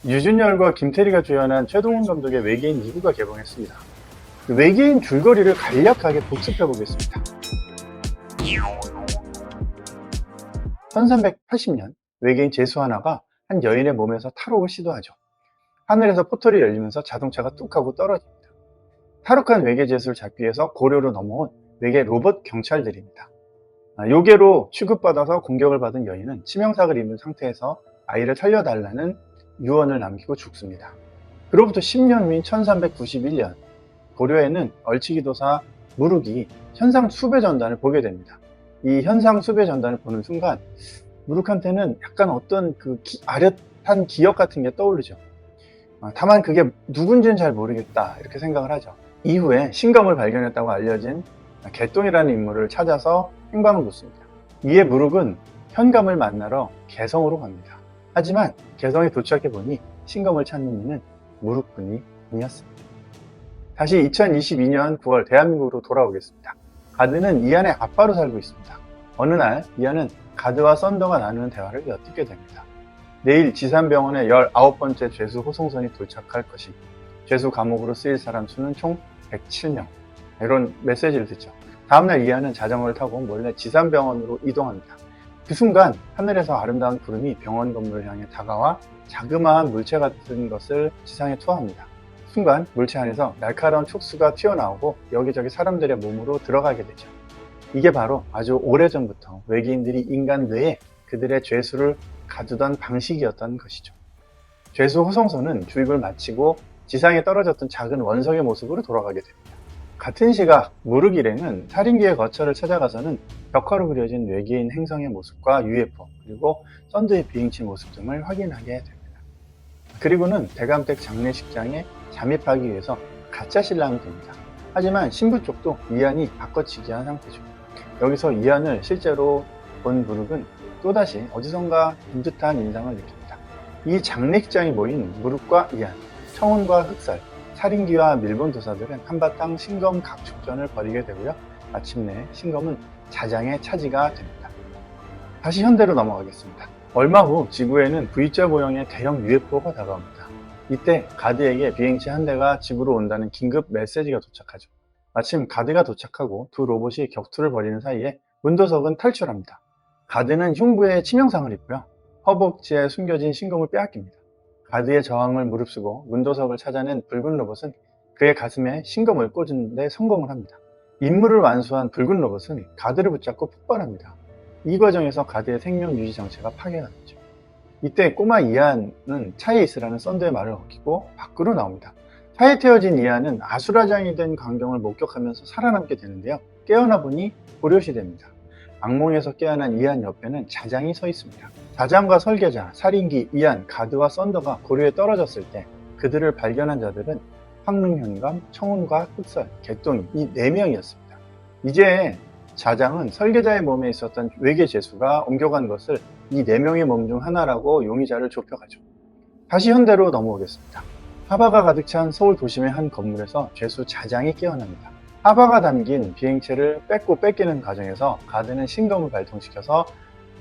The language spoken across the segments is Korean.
유준열과 김태리가 주연한 최동훈 감독의 외계인 2부가 개봉했습니다. 외계인 줄거리를 간략하게 복습해 보겠습니다. 1380년 외계인 제수 하나가 한 여인의 몸에서 탈옥을 시도하죠. 하늘에서 포털이 열리면서 자동차가 뚝 하고 떨어집니다. 탈옥한 외계 제수를 잡기 위해서 고려로 넘어온 외계 로봇 경찰들입니다. 요괴로 취급받아서 공격을 받은 여인은 치명상을 입은 상태에서 아이를 살려달라는 유언을 남기고 죽습니다. 그로부터 10년 후인 1391년 고려에는 얼치기도사 무룩이 현상 수배 전단을 보게 됩니다. 이 현상 수배 전단을 보는 순간 무룩한테는 약간 어떤 아련한 기억 같은 게 떠오르죠. 다만 그게 누군지는 잘 모르겠다 이렇게 생각을 하죠. 이후에 신검을 발견했다고 알려진 개똥이라는 인물을 찾아서 행방을 묻습니다. 이에 무룩은 현감을 만나러 개성으로 갑니다. 하지만 개성에 도착해 보니 신검을 찾는 이는 무룩뿐이 아니었습니다. 다시 2022년 9월 대한민국으로 돌아오겠습니다. 가드는 이안의 아빠로 살고 있습니다. 어느 날 이안은 가드와 썬더가 나누는 대화를 엿듣게 됩니다. 내일 지산병원의 19번째 죄수 호송선이 도착할 것이고 죄수 감옥으로 쓰일 사람 수는 총 107명. 이런 메시지를 듣죠. 다음날 이안은 자전거를 타고 몰래 지산병원으로 이동합니다. 그 순간 하늘에서 아름다운 구름이 병원 건물을 향해 다가와 자그마한 물체 같은 것을 지상에 투하합니다. 순간 물체 안에서 날카로운 촉수가 튀어나오고 여기저기 사람들의 몸으로 들어가게 되죠. 이게 바로 아주 오래전부터 외계인들이 인간 뇌에 그들의 죄수를 가두던 방식이었던 것이죠. 죄수 호송선은 주입을 마치고 지상에 떨어졌던 작은 원석의 모습으로 돌아가게 됩니다. 같은 시각 무룩 일행은 살인귀의 거처를 찾아가서는 벽화로 그려진 외계인 행성의 모습과 UFO 그리고 썬더의 비행체 모습 등을 확인하게 됩니다. 그리고는 대감댁 장례식장에 잠입하기 위해서 가짜 신랑이 됩니다. 하지만 신부 쪽도 이안이 바꿔치기한 상태죠. 여기서 이안을 실제로 본 무룩은 또다시 어디선가 본 듯한 인상을 느낍니다. 이 장례식장에 모인 무룩과 이안, 청운과 흑살, 살인귀와 밀본 도사들은 한바탕 신검 각축전을 벌이게 되고요. 마침내 신검은 자장의 차지가 됩니다. 다시 현대로 넘어가겠습니다. 얼마 후 지구에는 V자 모형의 대형 UFO가 다가옵니다. 이때 가드에게 비행체 한 대가 집으로 온다는 긴급 메시지가 도착하죠. 마침 가드가 도착하고 두 로봇이 격투를 벌이는 사이에 문도석은 탈출합니다. 가드는 흉부에 치명상을 입고요. 허벅지에 숨겨진 신검을 빼앗깁니다. 가드의 저항을 무릅쓰고 문도석을 찾아낸 붉은 로봇은 그의 가슴에 신검을 꽂은 데 성공을 합니다. 임무를 완수한 붉은 로봇은 가드를 붙잡고 폭발합니다. 이 과정에서 가드의 생명 유지 장치가 파괴가 되죠. 이때 꼬마 이안은 차에 있으라는 썬더의 말을 어기고 밖으로 나옵니다. 차에 태워진 이안은 아수라장이 된 광경을 목격하면서 살아남게 되는데요. 깨어나 보니 고려시대입니다. 악몽에서 깨어난 이안 옆에는 자장이 서 있습니다. 자장과 설계자, 살인귀, 이안, 가드와 썬더가 고려에 떨어졌을 때 그들을 발견한 자들은 황릉현감, 청운과 흑설, 개똥이 이 4명이었습니다. 이제 자장은 설계자의 몸에 있었던 외계 죄수가 옮겨간 것을 이 4명의 몸 중 하나라고 용의자를 좁혀가죠. 다시 현대로 넘어오겠습니다. 하바가 가득 찬 서울 도심의 한 건물에서 죄수 자장이 깨어납니다. 하바가 담긴 비행체를 뺏기는 과정에서 가드는 신검을 발동시켜서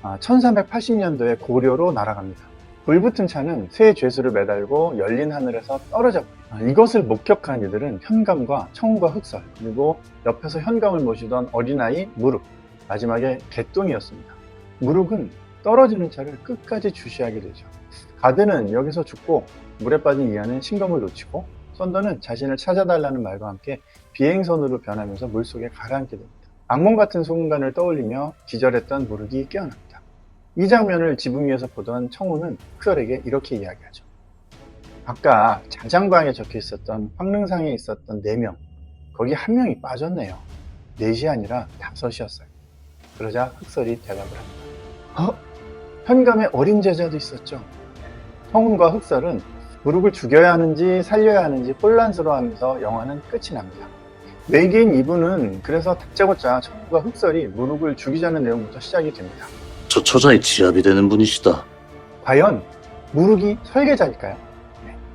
1380년도에 고려로 날아갑니다. 불붙은 차는 새 죄수를 매달고 열린 하늘에서 떨어져 버립니다. 이것을 목격한 이들은 현감과 청운과 흑설 그리고 옆에서 현감을 모시던 어린아이 무룩 마지막에 개똥이었습니다. 무룩은 떨어지는 차를 끝까지 주시하게 되죠. 가드는 여기서 죽고 물에 빠진 이안은 신검을 놓치고 썬더는 자신을 찾아달라는 말과 함께 비행선으로 변하면서 물속에 가라앉게 됩니다. 악몽 같은 순간을 떠올리며 기절했던 무룩이 깨어납니다. 이 장면을 지붕 위에서 보던 청운은 흑설에게 이렇게 이야기하죠. 아까 자장방에 적혀 있었던 황릉상에 있었던 4명 거기 1명이 빠졌네요. 4이 아니라 5이었어요. 그러자 흑설이 대답을 합니다. 현감에 어린 제자도 있었죠. 청운과 흑설은 무룩을 죽여야 하는지 살려야 하는지 혼란스러워하면서 영화는 끝이 납니다. 외계인 2부는 그래서 다짜고짜 청운과 흑설이 무룩을 죽이자는 내용부터 시작이 됩니다. 저 처자의 지압이 되는 분이시다. 과연 무룩이 설계자일까요?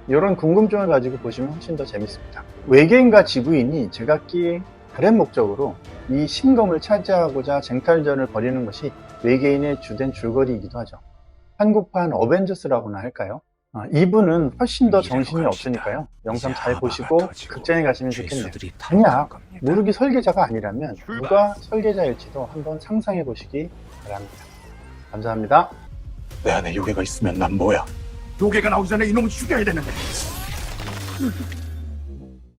이런 궁금증을 가지고 보시면 훨씬 더 재밌습니다. 외계인과 지구인이 제각기 다른 목적으로 이 신검을 차지하고자 쟁탈전을 벌이는 것이 외계인의 주된 줄거리이기도 하죠. 한국판 어벤져스라고나 할까요? 이분은 훨씬 더 정신이 없으니까요. 영상 잘 보시고 극장에 가시면 좋겠네요. 아니야, 모르기 설계자가 아니라면 누가 설계자일지도 한번 상상해 보시기 바랍니다. 감사합니다. 내 안에 요괴가 있으면 난 뭐야? 요괴가 나오기 전에 이놈을 죽여야 되는데.